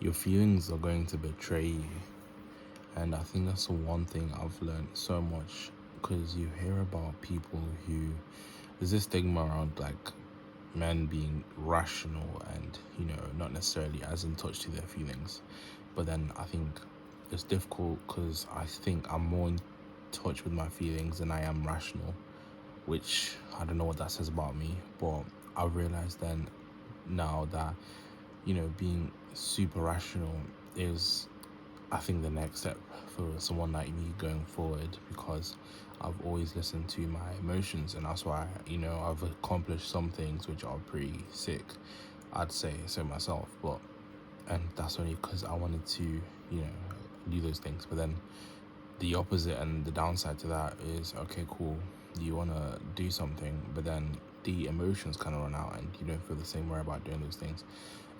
your feelings are going to betray you. And I think that's the one thing I've learned so much, because you hear about people who, there's this stigma around like men being rational and, not necessarily as in touch to their feelings. But then I think it's difficult because I think I'm more in touch with my feelings than I am rational, which I don't know what that says about me. But I realized then now that, being super rational is, I think, the next step for someone like me going forward, because I've always listened to my emotions, and that's why, I've accomplished some things which are pretty sick, I'd say so myself. But and that's only because I wanted to, do those things. But then the opposite and the downside to that is, okay, cool, you want to do something, but then the emotions kind of run out and you don't feel the same way about doing those things,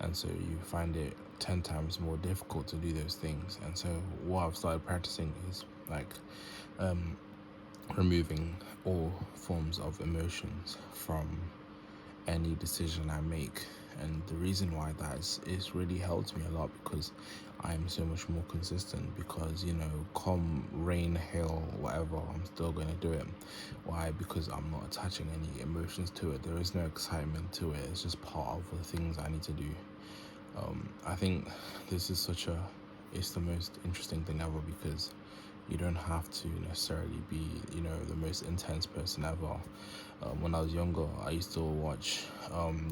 and so you find it 10 times more difficult to do those things. And so what I've started practicing is like removing all forms of emotions from any decision I make. And the reason why that is really helped me a lot, because I'm so much more consistent, because come rain, hail, whatever, I'm still going to do it. Why? Because I'm not attaching any emotions to it. There is no excitement to it. It's just part of the things I need to do. I think this is it's the most interesting thing ever, because you don't have to necessarily be, the most intense person ever. When I was younger, I used to watch,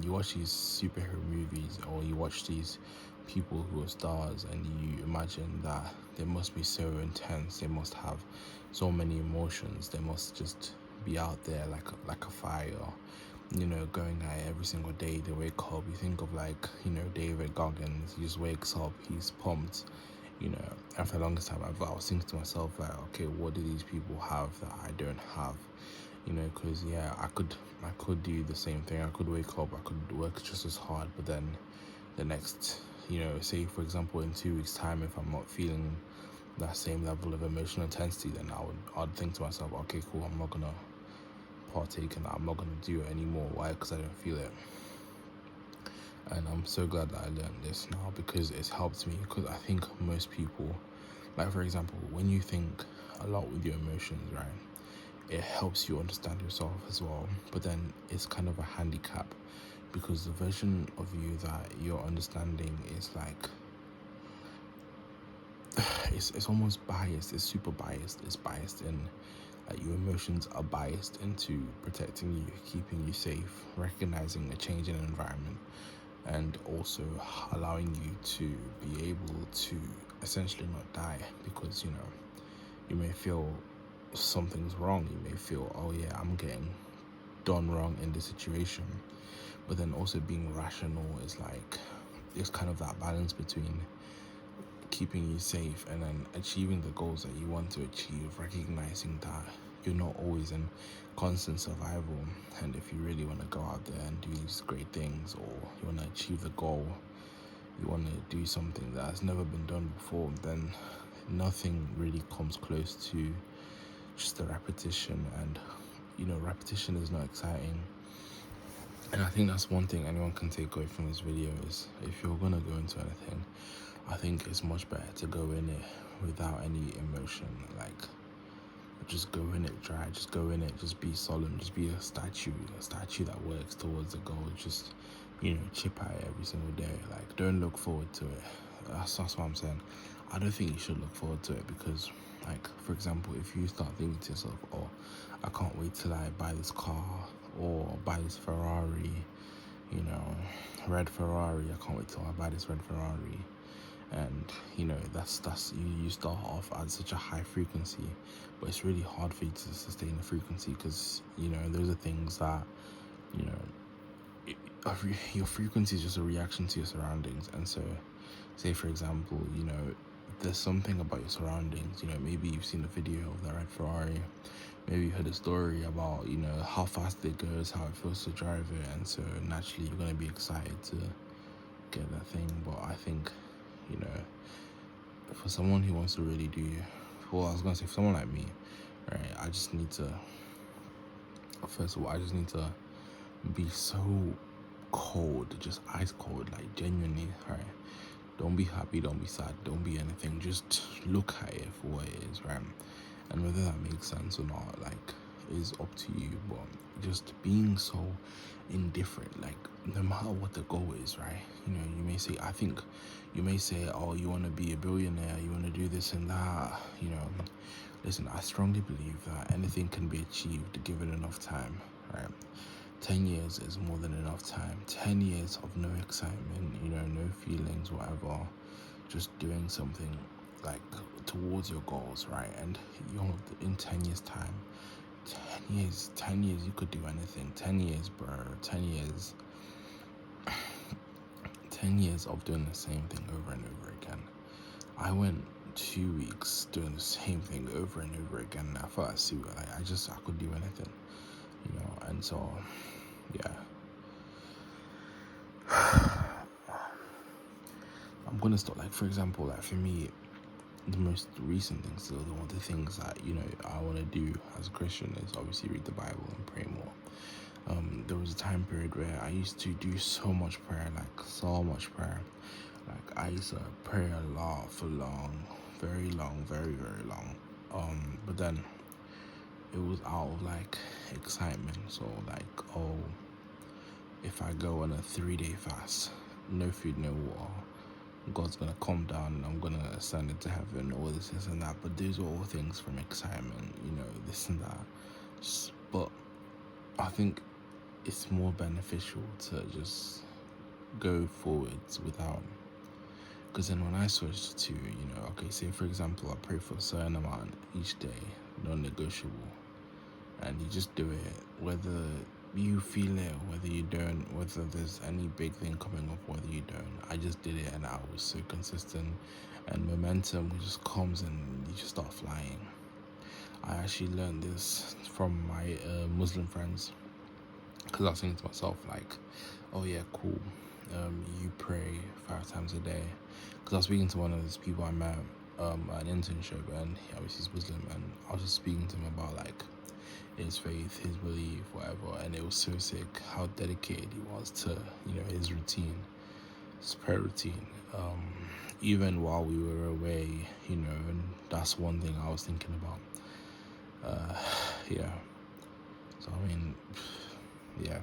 you watch these superhero movies, or you watch these people who are stars, and you imagine that they must be so intense, they must have so many emotions, they must just be out there like a fire, going at it every single day. They wake up, you think of like, David Goggins, he just wakes up, he's pumped, and for the longest time I was thinking to myself like, okay, what do these people have that I don't have? Because I could do the same thing. I could wake up, I could work just as hard, but then the next, say for example in 2 weeks time, if I'm not feeling that same level of emotional intensity, then I'd think to myself, okay, cool, I'm not gonna partake in that, I'm not gonna do it anymore. Why? Because I don't feel it. And I'm so glad that I learned this now, because it's helped me. Because I think most people, like for example, when you think a lot with your emotions, right, it helps you understand yourself as well. But then it's kind of a handicap, because the version of you that you're understanding is like, it's almost biased. It's super biased. It's biased in, like, your emotions are biased into protecting you, keeping you safe, recognizing a change in environment, and also allowing you to be able to essentially not die. Because you may feel something's wrong, you may feel, oh yeah, I'm getting done wrong in this situation. But then also being rational is like, it's kind of that balance between keeping you safe and then achieving the goals that you want to achieve, recognizing that you're not always in constant survival. And if you really want to go out there and do these great things, or you want to achieve the goal, you want to do something that has never been done before, then nothing really comes close to just the repetition. And repetition is not exciting. And I think that's one thing anyone can take away from this video, is if you're gonna go into anything, I think it's much better to go in it without any emotion. Like, just go in it dry, just go in it, just be solemn, just be a statue that works towards the goal. Just, chip at it every single day. Like, don't look forward to it. That's what I'm saying. I don't think you should look forward to it, because, like, for example, if you start thinking to yourself, oh, I can't wait till I buy this car, or buy this Ferrari, red Ferrari, I can't wait till I buy this red Ferrari. And that's you start off at such a high frequency, but it's really hard for you to sustain the frequency, because those are things that you know your frequency is just a reaction to your surroundings. And so, say for example, there's something about your surroundings. Maybe you've seen a video of that red Ferrari, maybe you heard a story about how fast it goes, how it feels to drive it, and so naturally you're going to be excited to get that thing. But I think, for someone who wants to really do, well, I was gonna say, for someone like me, right, I just need to, first of all, I just need to be so cold, just ice cold, like genuinely, right, Don't be happy, don't be sad, don't be anything. Just look at it for what it is, right? And whether that makes sense or not, like, is up to you. But just being so indifferent, like, no matter what the goal is, right? You may say, oh, you want to be a billionaire, you want to do this and that. Listen, I strongly believe that anything can be achieved given enough time, right? 10 years is more than enough time. 10 years of no excitement, no feelings, whatever. Just doing something like towards your goals, right? And in 10 years' time, 10 years, you could do anything. 10 years, bro. 10 years. 10 years of doing the same thing over and over again. I went 2 weeks doing the same thing over and over again, and I thought I could do anything, and so, yeah. I'm gonna start, like, for example, like, for me, the most recent things, so one of the things that, I want to do as a Christian is obviously read the Bible and pray more. There was a time period where I used to do so much prayer, like, so much prayer. Like, I used to pray a lot for long, very long, very, very long. But then it was out of, like, excitement. So, like, oh, if I go on a 3-day fast, no food, no water, God's gonna come down and I'm gonna ascend into heaven, all this and that. But these are all things from excitement, this and that. But I think it's more beneficial to just go forwards without. Because then when I switched to, okay, say for example, I pray for a certain amount each day, non-negotiable, and you just do it, whether you feel it, whether you don't, whether there's any big thing coming up, whether you don't. I just did it, and I was so consistent, and momentum just comes and you just start flying. I actually learned this from my Muslim friends, because I was thinking to myself, like, oh yeah, cool, you pray 5 times a day. Because I was speaking to one of those people I met at an internship, and obviously he's Muslim, and I was just speaking to him about, like, his faith, his belief, whatever, and it was so sick how dedicated he was to, his routine, his prayer routine. Even while we were away, and that's one thing I was thinking about. Yeah. So, I mean, yeah.